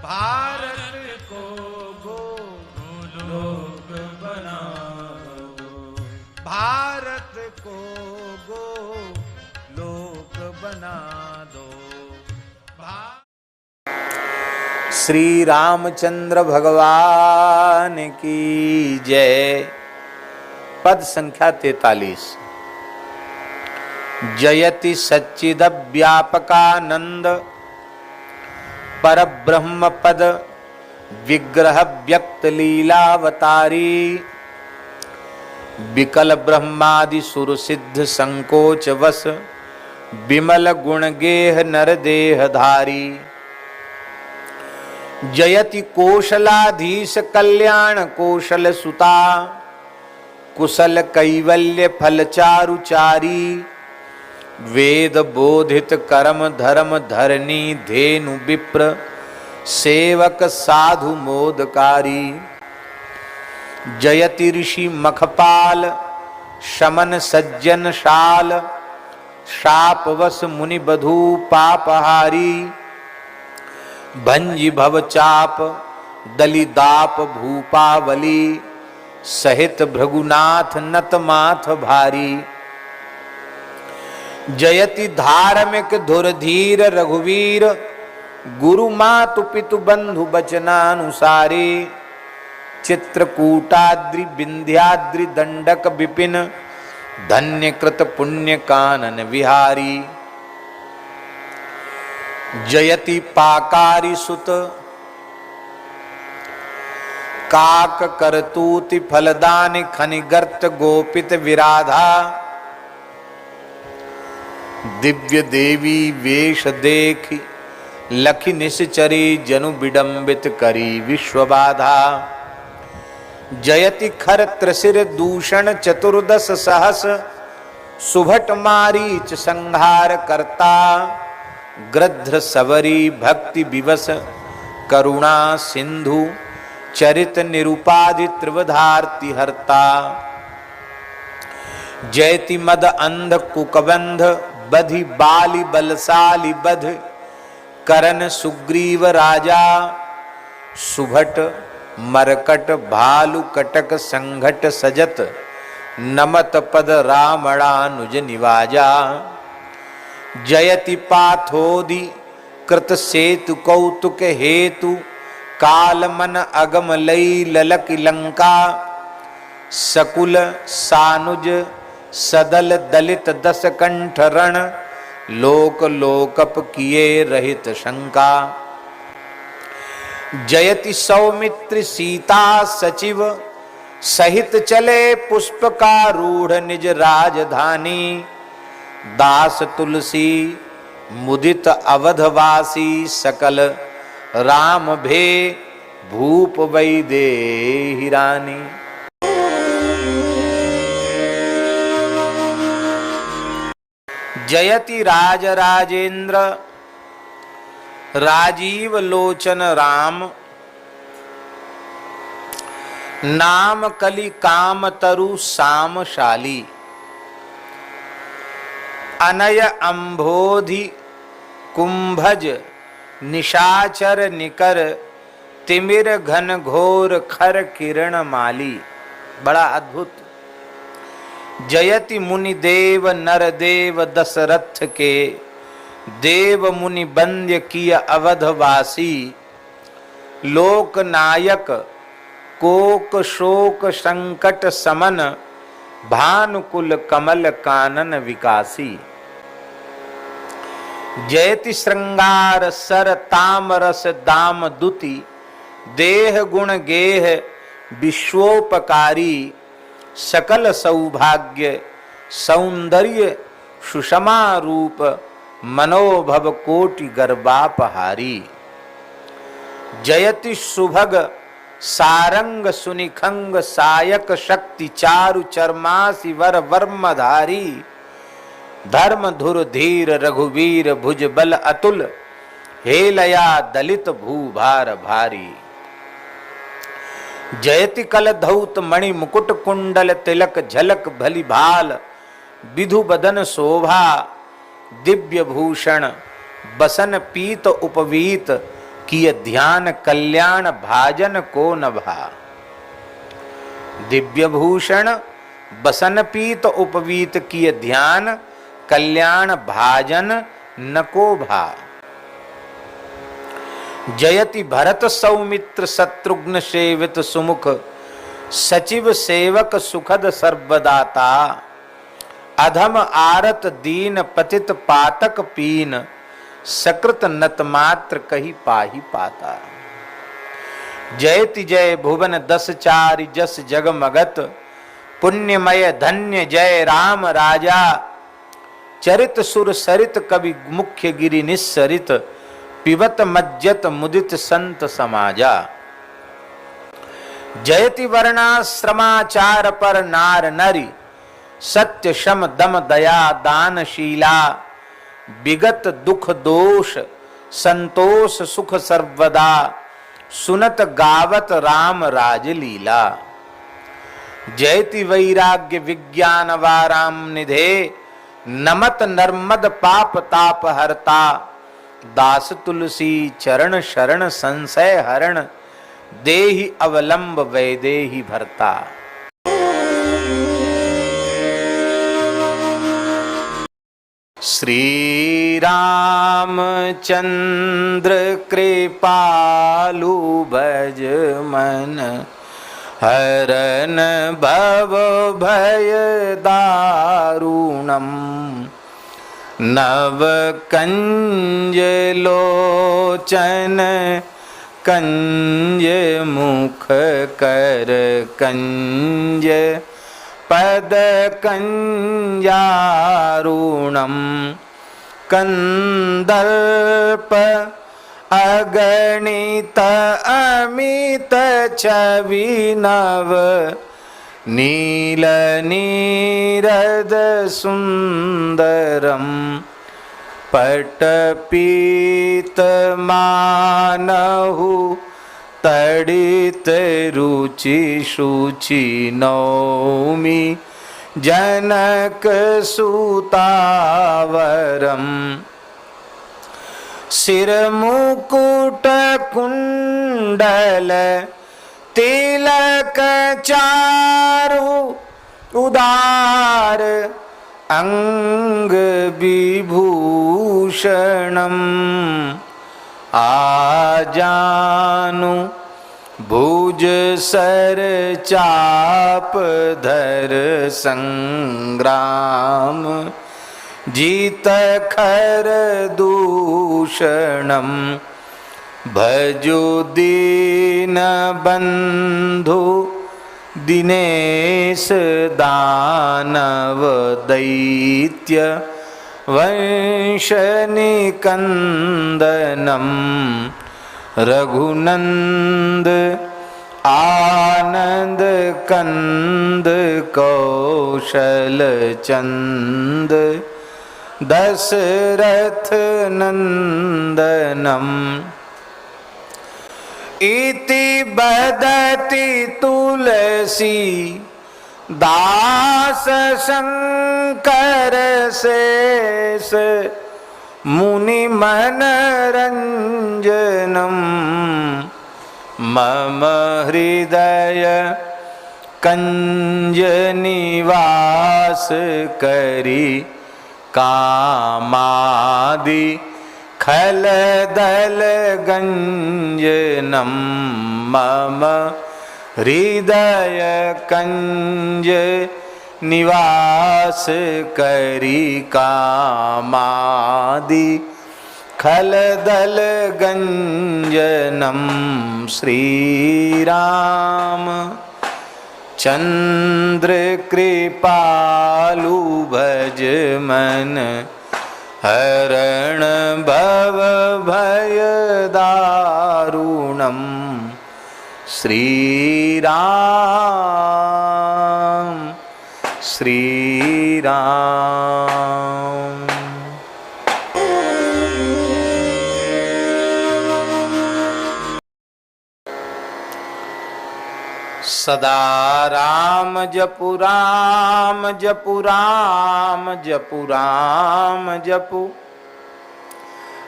भारत को गोलोक बना दो, भारत को गोलोक बना दो। श्री रामचंद्र भगवान की जय। पद संख्या 43। जयति सच्चिद व्यापकानंद परब्रह्म पद विग्रह व्यक्त लीलावतारी, विकल ब्रह्मादि सुर सिद्ध संकोच वस, विमल गुण गेह नर देह धारी। जयति कोशलाधीश कल्याण कौशल सुता, कुशल कैवल्य फल चारुचारी, वेद बोधित कर्म धर्म धरणी धेनु विप्र, सेवक साधु मोदकारी। जयति ऋषि मखपाल शमन सज्जन शाल, शापवश मुनि बधू पापहारी, भंजि भव चाप दलिदाप भूपावली, सहित भृगुनाथ नत माथ भारी। जयति धार्मिक धुरधीर रघुवीर, गुरु मातु पितु बंधु बचनानुसारी, चित्रकूटाद्रि विंध्याद्रि दंडक विपिन, धन्य कृत पुण्य कानन विहारी। जयति पाकारी सुत काक करतूति फलदान, खनिगर्त गोपित विराधा, दिव्य देवी वेश देखी लखि निश्चरी, जनु विडंबित करी विश्वबाधा। जयति खर त्रिशिर दूषण चतुर्दश सहस, सुभट मारीच संहार करता, गृध्र सवरी भक्ति विवश करुणा सिंधु, चरित निरुपाधि त्रिवधार्ति हर्ता। जयति मद अंध कुकबंध बधि बाली बलशाली बध, करन सुग्रीव राजा, सुभट मरकट भालु कटक संघट सजत, नमत पद रामणानुज निवाजा। जयति पाथोदि कृत सेतु कौतुक हेतु, काल मन अगम लई ललक लंका, सकुल सानुज सदल दलित दस कंठ रण, लोक लोकप किए रहित शंका। जयति सौमित्र सीता सचिव, सहित चले पुष्पकारूढ़ निज राजधानी, दास तुलसी मुदित अवधवासी, सकल राम भे भूप वैदेही रानी। जयति राज राजेंद्र राजीव लोचन राम, नाम कलि काम तरु सामशाली, अनय अंभोधि कुंभज निशाचर निकर, तिमिर घन घोर खर किरण माली। बड़ा अद्भुत। जयति मुनि देव नर देव दशरथ के, देव मुनि बंद्य किय अवधवासी, लोक नायक कोक शोक संकट समन, भानुकुल कमल कानन विकासी। जयति श्रृंगार सर तामरस दाम दुति, देह गुण गेह विश्वोपकारी, सकल सौभाग्य सौंदर्य सुषमा रूप, मनोभव कोटि गर्भापहारी। जयति सुभग सारंग सुनिखंग, सायक शक्ति चारु चर्मासी वर वर्मधारी, धर्म धुर धीर रघुवीर भुज बल अतुल, हेलया दलित भूभार भारी। जयति कल धौत मणि मुकुट कुंडल, तिलक झलक भली भाल, विधु बदन शोभा, दिव्य भूषण बसन पीत उपवीत, किय ध्यान कल्याण भाजन को न भा। दिव्य भूषण बसन पीत उपवीत किय ध्यान कल्याण भाजन न को भा। जयति भरत सौमित्र शत्रुघ्न सेवित सुमुख सचिव सेवक सुखद सर्वदाता। अधम आरत दीन पतित पातक पीन सकृत नत मात्र कही पाही पाता। जयति जय भुवन दस चारि जस जगमगत पुण्यमय धन्य जय राम राजा। चरित सुर सरित कवि मुख्य गिरि निस्सरित पिबत मज्जत मुदित संत समाजा। जयति वर्णाश्रमाचार पर नार नरी सत्य शम दम दया दानशीला। विगत दुख दोष संतोष सुख सर्वदा सुनत गावत राम राज लीला। जयति वैराग्य विज्ञान वाराम निधे नमत नर्मद पाप ताप हरता। दास तुलसी चरण शरण संशय हरण देहि अवलंब वैदेहि भरता। श्री रामचंद्र कृपालु भज मन हरन भव भय दारुणम। नव कंज लोचन कंज मुख कर कंज पद कंजारुणम। कंदर्प अगणित अमित छवि नव नील नीरद सुंदरम। पटपीत मानहु तड़ित रुचि शुचि नौमि जनक सुतावरम। सिर मुकुट कुंडल तिलक चारु उदार अंग विभूषणम। आजानु भुज सर चाप धर संग्राम जीत खर दूषणम। भजो दीन बंधु दिनेश दानव दैत्य वंश निकंदनम। रघुनंद आनंद कंद कौशल चंद दशरथ नंदनम। इति बदति तुलसी दास शंकर शेष मुनि मनरंजनम। मम हृदय कंज निवास करी कामादि खलदल गंजनम। मम हृदय कंज निवास करी कामादि खलदल गंजनम। श्री राम चंद्र कृपालु भज मन हरण भव भय दारुणम। श्री राम श्री राम। सदा राम जपु राम जपु राम जपु राम जपु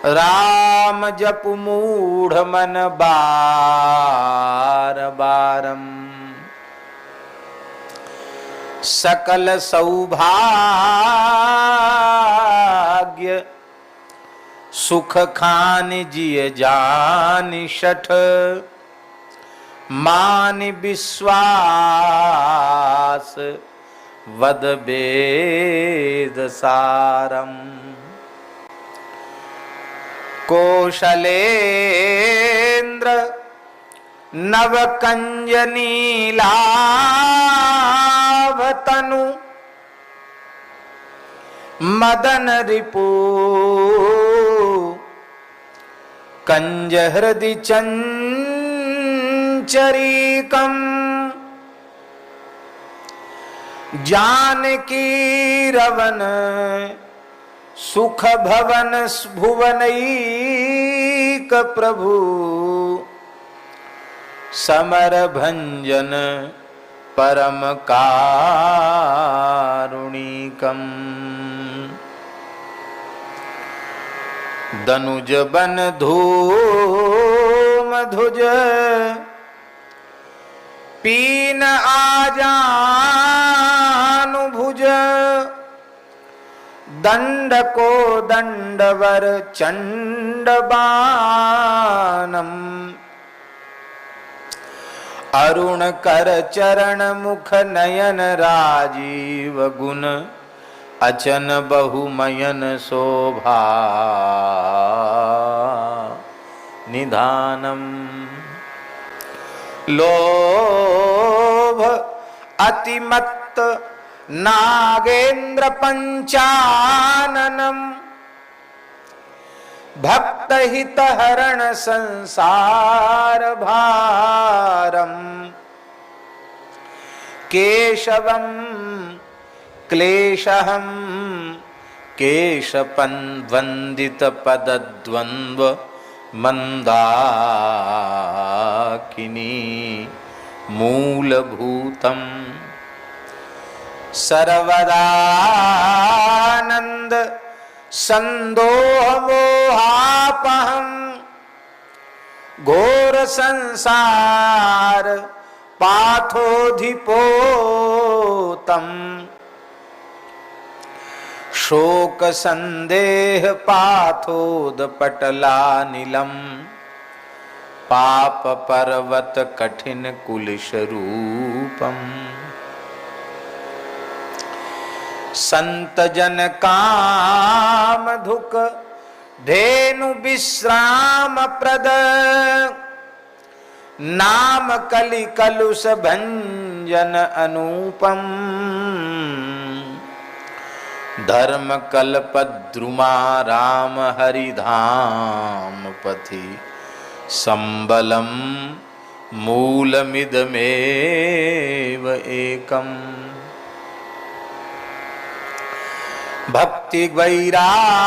राम जप मूढ़ मन बार बारम, सकल सौभाग्य सुख खान जिय जान शठ, मान विश्वास वद वेद सारम। कौशलेन्द्र नव कंज नीलाभतनु, मदन रिपु कंज हृदि चंचरीकम, जानकी रवन सुख भवन भुवनैक प्रभु, समर भंजन परम कारुणिकम। दनुज बन धूम धुज पीन आजानुभुज, दंड को दंडवर चंडबानम, अरुण कर चरण मुख नयन राजीव गुण, अचन बहुमयन शोभा निधानम। लोभ अतिमत्त नागेंद्र पंचाननम, भक्त हित हरण संसार भारम, केशवम क्लेशहम केशपन वंदित पदद्वंद्व मंदाकिनी मूलभूतम, सर्वदानंद संदोह मोहापहम, घोर संसार पाथोधिपोतम, शोक संदेह पाथोद पटलानिलम, पाप पर्वत कठिन कुलिश रूपम। संत जन काम धुक धेनु विश्राम प्रद, नाम कलि कलुष भंजन अनुपम, धर्म कल्पद्रुमा राम हरिधाम पथि, संबलम मूलमिदमेव एकम। भक्ति वैराग्य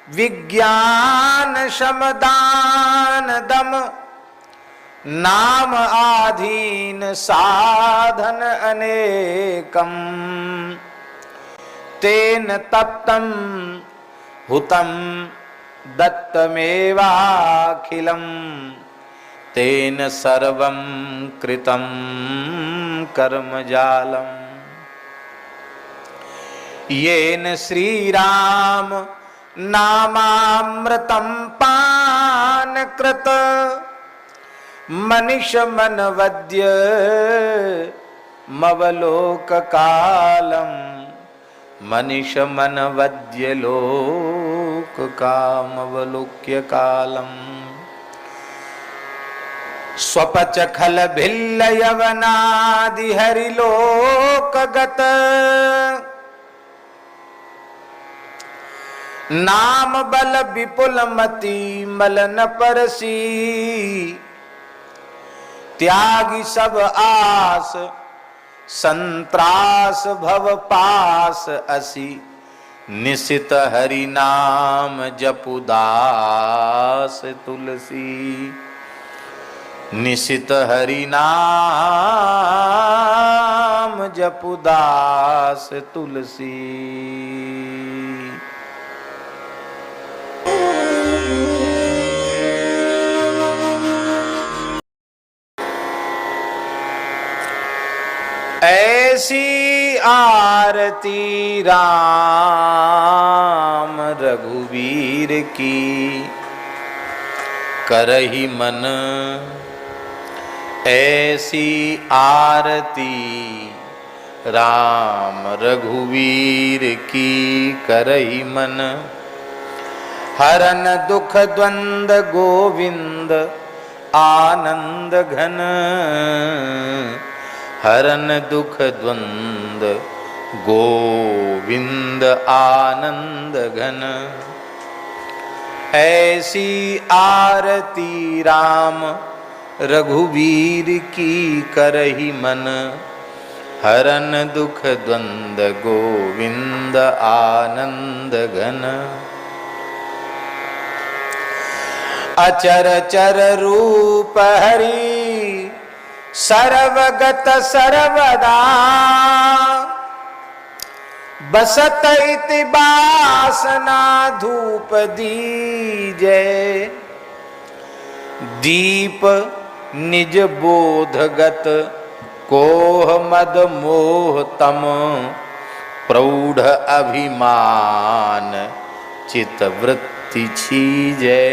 विज्ञान शमदान दम, नाम आधीन साधन अनेकम, तेन तप्तम हुतम दत्तमेवाखिलम, तेन सर्वं कृतं कर्मजालम। येन श्रीराम नामामृतं पानकृत, मनीष मनवद्य मवलोककालम, मनीष मनवद्य लोक कामवलोक्य कालम। स्वपच खल भिल्ल यवनादि हरिलोक गत, नाम बल विपुल मति मलन परसी, त्यागी सब आस संत्रास भव पास असी, निशित हरि नाम जपुदास तुलसी, निशित हरि नाम जपुदास तुलसी। ऐसी आरती राम रघुवीर की करहि मन, ऐसी आरती राम रघुवीर की करहि मन। हरन दुख द्वंद गोविंद आनंद घन, हरन दुख द्वंद गोविंद आनंद घन। ऐसी आरती राम रघुवीर की करहि मन, हरन दुख द्वंद गोविंद आनंद घन। अचर चर रूप हरि सर्वगत सर्वदा, बसत इति बासना धूप दीजे। दीप निज बोधगत कोह मद मोह तम, प्रौढ़ अभिमान चित वृत्ति छीजे।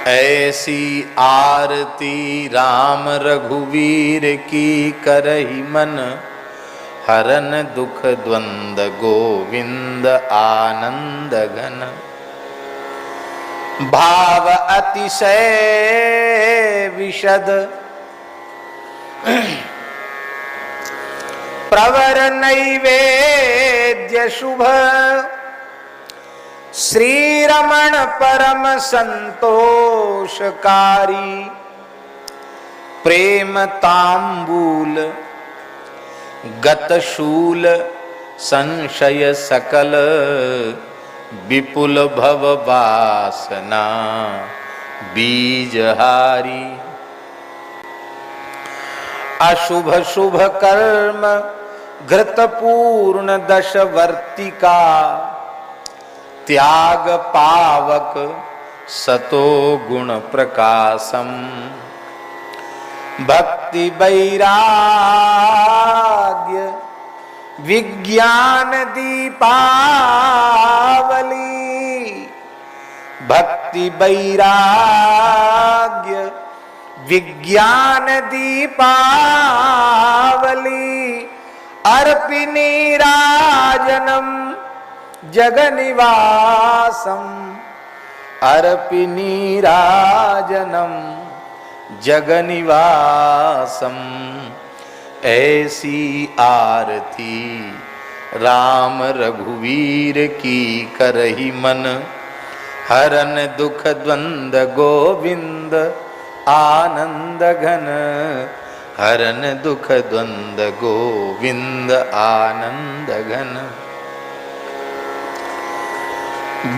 ऐसी आरती राम रघुवीर की करहि मन, हरन दुख द्वंद गोविंद आनंद घन। भाव अतिशय विशद प्रवर नैवेद्य शुभ, श्री रमण परम संतोषकारी। प्रेम तांबूल गतशूल संशय सकल, विपुल भव वासना बीजहारी। अशुभ शुभ कर्म घृत पूर्ण दशवर्तिका, त्याग पावक सतो गुण प्रकाशम। भक्ति वैराग्य विज्ञान दीपावली, भक्ति वैराग्य विज्ञान दीपावली। अर्पिणी राजनम जगनिवासम, अर्पिणी राजनम जगनिवासम। ऐसी आरती राम रघुवीर की करहि मन, हरन दुख द्वंद गोविंद आनंद घन, हरन दुख द्वंद गोविंद आनंद घन।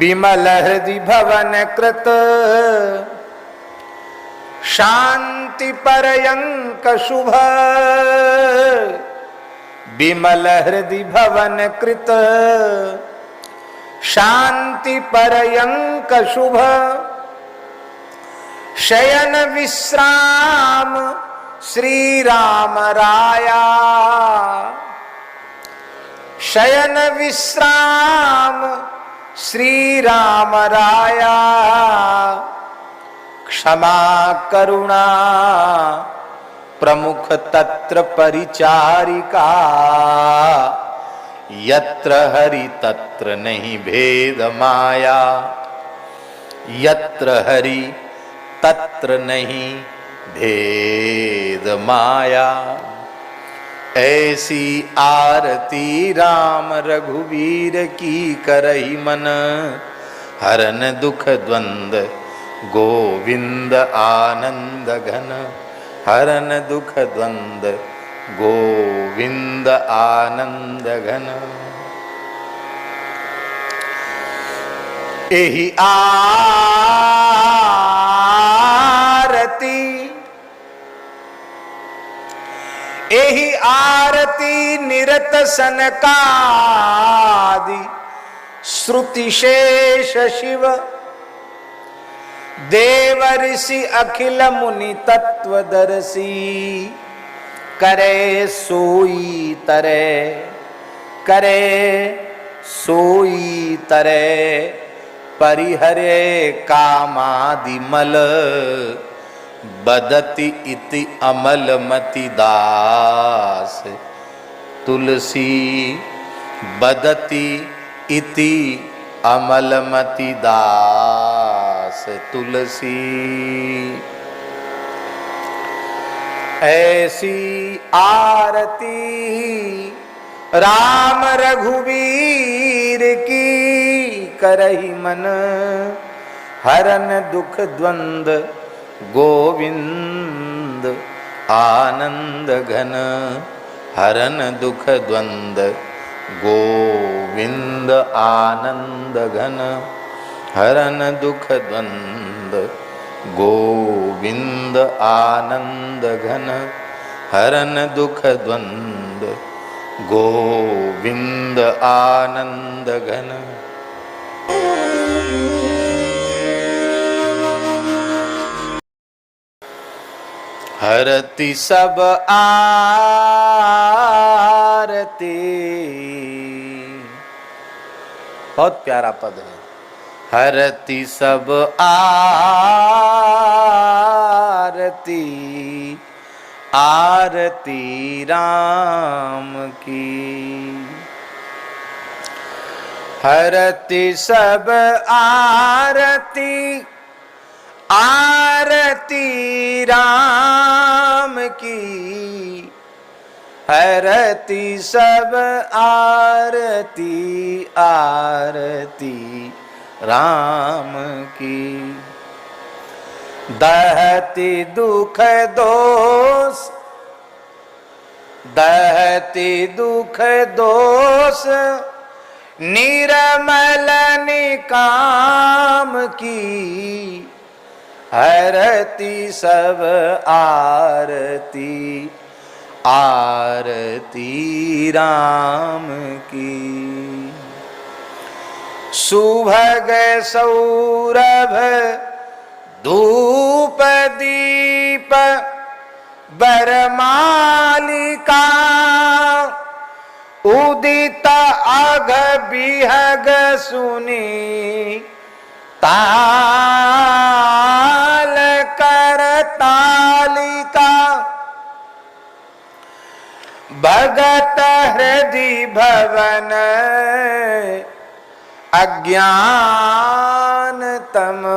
विमल हृदि भवन कृत शांति परयंक शुभ, विमल हृदि भवन कृत शांति परयंक शुभ। शयन विश्राम श्री राम राया, शयन विश्राम श्री राम राया। क्षमा करुणा प्रमुख तत्र परिचारिका, यत्र हरि तत्र नहीं भेद माया, यत्र हरि तत्र नहीं भेद माया। ऐसी आरती राम रघुवीर की करहि मन, हरन दुख द्वंद गोविंद आनंद घन, हरन दुख द्वंद गोविंद आनंद घन। एहि आरती, एहि आरती निरत सनकादि श्रुति शेष शिव, देव ऋषि अखिल मुनि तत्वदर्शी। करे सोई तरे, करे सोई तरे, परिहरे कामादि मल, बदति इति अमलमति दास। तुलसी बदति इति अमलमति दास। तुलसी ऐसी आरती राम रघुवीर की, करहि मन हरन दुख द्वंद, गोविंद आनंद घन, हरन दुख द्वंद, गोविंद आनंद घन, हरन दुख द्वंद, गोविंद आनंद घन, हरन दुख द्वंद, गोविंद आनंद घन। हरति सब आरती, बहुत प्यारा पद है। हरति सब आरती, आरती राम की। हरति सब आरती, आरती राम की। हरति सब आरती, आरती राम की। दहति दुख दोष, दहति दुख दोष, निर्मल निकाम की। हरति सब आरती, आरती राम की। सुभग सौरभ धूप दीप, बरमालिका। उदित अघ बिहग सुनी, ताल कर तालिका। भगत हृदय भवन, अज्ञान तमहारिणी।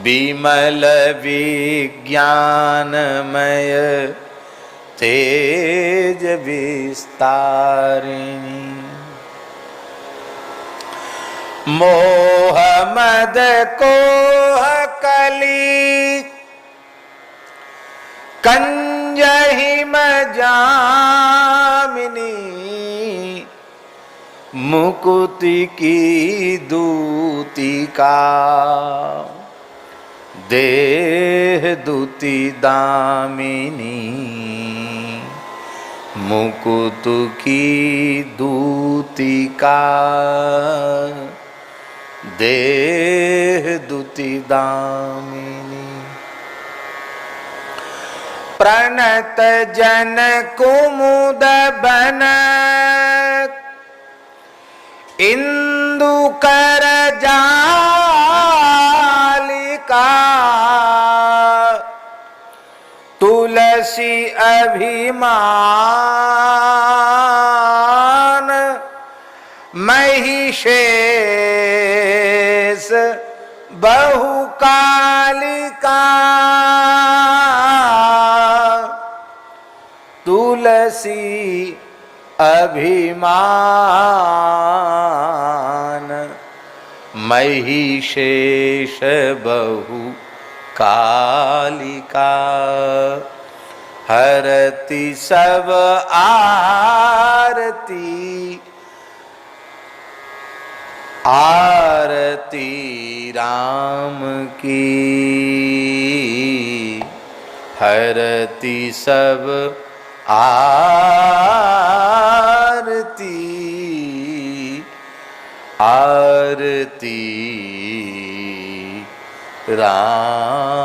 विमल विज्ञानमय, तेज विस्तारिणी। मोह मद कोह कली, कंजहिम जामिनी। मुकुति की दूतिका, देह दूति दामिनी। मुकुट की दूतिका, देह दूति दामिनी। प्रणत जन कुमुद बन, इंदु कर जालिका। तुलसी अभिमान, महिषेश बहुकालिका। तुलसी अभिमान, महिषेश बहु कालिका। हरति सब आरती, आरती राम की। हरति सब आरती, आरती राम